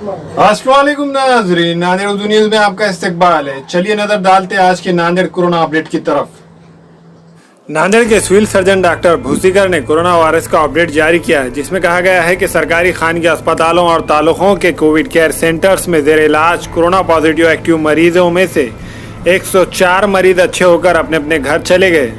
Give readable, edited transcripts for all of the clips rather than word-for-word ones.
अस्सलामुअलैकुम नाज़रीन, नांदेड़ उर्दू न्यूज़ में आपका इस्तकबाल है। चलिए नजर डालते हैं आज के नांदेड़ कोरोना अपडेट की तरफ। नांदेड़ के सिविल सर्जन डॉक्टर भूसीकर ने कोरोना वायरस का अपडेट जारी किया है, जिसमें कहा गया है कि सरकारी खानगी अस्पतालों और तालुकों के कोविड केयर सेंटर्स में जेर इलाज कोरोना पॉजिटिव एक्टिव मरीजों में से 104 मरीज अच्छे होकर अपने अपने घर चले गए।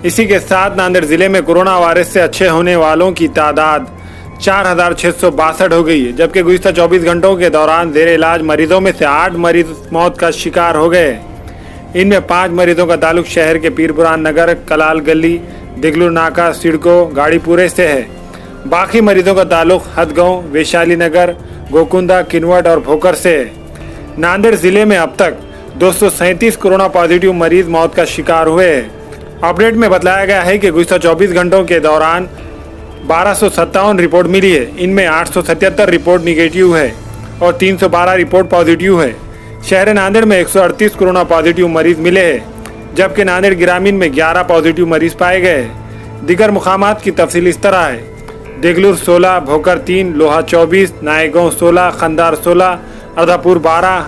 इसी के साथ नांदेड़ जिले में कोरोना वायरस से अच्छे होने वालों की तादाद 4,662 हो गई है, जबकि गुज़िश्ता 24 घंटों के दौरान जेर इलाज मरीजों में से 8 मरीज मौत का शिकार हो गए। इनमें 5 मरीजों का ताल्लुक शहर के पीरपुरान नगर, कलाल गली, दिगलूर नाका, सिडको, गाड़ीपुरे से है। बाकी मरीजों का ताल्लुक हदगांव, वैशाली नगर, गोकुंदा, किनवट और भोकर से है। नांदेड़ जिले में अब तक 237 कोरोना पॉजिटिव मरीज मौत का शिकार हुए हैं। अपडेट में बताया गया है कि गुज़िश्ता 24 घंटों के दौरान 1257 रिपोर्ट मिली है। इनमें 877 रिपोर्ट निगेटिव है और 312 रिपोर्ट पॉजिटिव है। शहर नांदेड़ में 138 कोरोना पॉजिटिव मरीज मिले हैं, जबकि नांदेड़ ग्रामीण में 11 पॉजिटिव मरीज पाए गए हैं। दीगर मुकामात की तफसील इस तरह है: देगलूर 16, भोकर 3, लोहा 24, नायगांव 16, खंदार 16, अर्धापुर 12,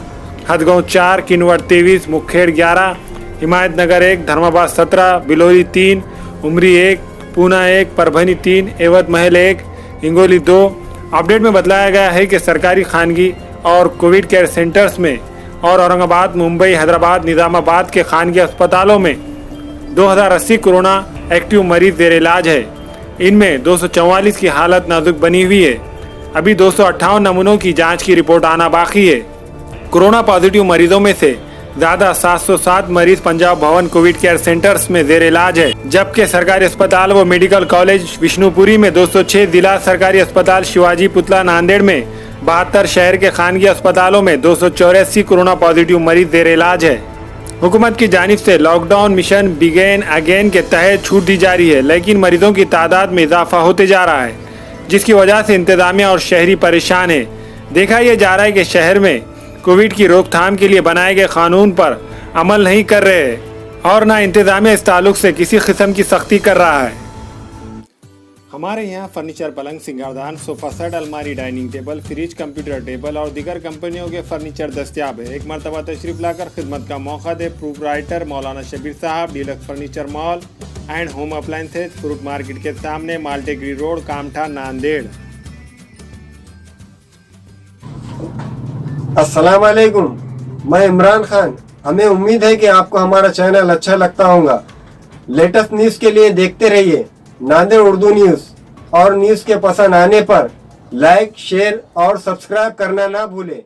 हदगांव 4, किनवट 23, मुखेड़ 11, हिमायतनगर 1, धर्माबाद 17, बिलोरी 3, उमरी 1, पूना 1, परभनी 3, एवत महल 1, हिंगोली 2। अपडेट में बताया गया है कि सरकारी खानगी और कोविड केयर सेंटर्स में और औरंगाबाद, मुंबई, हैदराबाद, निजामाबाद के खानगी अस्पतालों में 2080 कोरोना एक्टिव मरीज जेर इलाज है। इनमें 244 की हालत नाजुक बनी हुई है। अभी 258 नमूनों की जांच की रिपोर्ट आना बाकी है। कोरोना पॉजिटिव मरीजों में से ज़्यादा 707 मरीज पंजाब भवन कोविड केयर सेंटर्स में जेर इलाज है, जबकि सरकारी अस्पताल व मेडिकल कॉलेज विष्णुपुरी में 206, जिला सरकारी अस्पताल शिवाजी पुतला नांदेड़ में 72, शहर के खानगी अस्पतालों में 284 कोरोना पॉजिटिव मरीज जेर इलाज है। हुकूमत की जानिब से लॉकडाउन मिशन बिगेन अगेन के तहत छूट दी जा रही है, लेकिन मरीजों की तादाद में इजाफा होते जा रहा है, जिसकी वजह से इंतजामिया और शहरी परेशान है। देखा यह जा रहा है कि शहर में कोविड की रोकथाम के लिए बनाए गए कानून पर अमल नहीं कर रहे और न इंतजामिया इस ताल्लुक से किसी किस्म की सख्ती कर रहा है। हमारे यहाँ फर्नीचर, पलंग, सिंगारदान, सोफा सेट, अलमारी, dining table, fridge, computer table और दीगर कंपनियों के फर्नीचर दस्तियाब है। एक मरतबा तशरीफ लाकर खिदमत का मौका दे। प्रोप्राइटर मौलाना शबीर साहब, deluxe furniture mall and home appliances, fruit market के सामने, माल्टेगरी रोड, कामठा, नांदेड़। अस्सलाम वालेकुम, मैं इमरान खान। हमें उम्मीद है कि आपको हमारा चैनल अच्छा लगता होगा। लेटेस्ट न्यूज़ के लिए देखते रहिए नांदेड़ उर्दू न्यूज़, और न्यूज़ के पसंद आने पर लाइक, शेयर और सब्सक्राइब करना ना भूलें।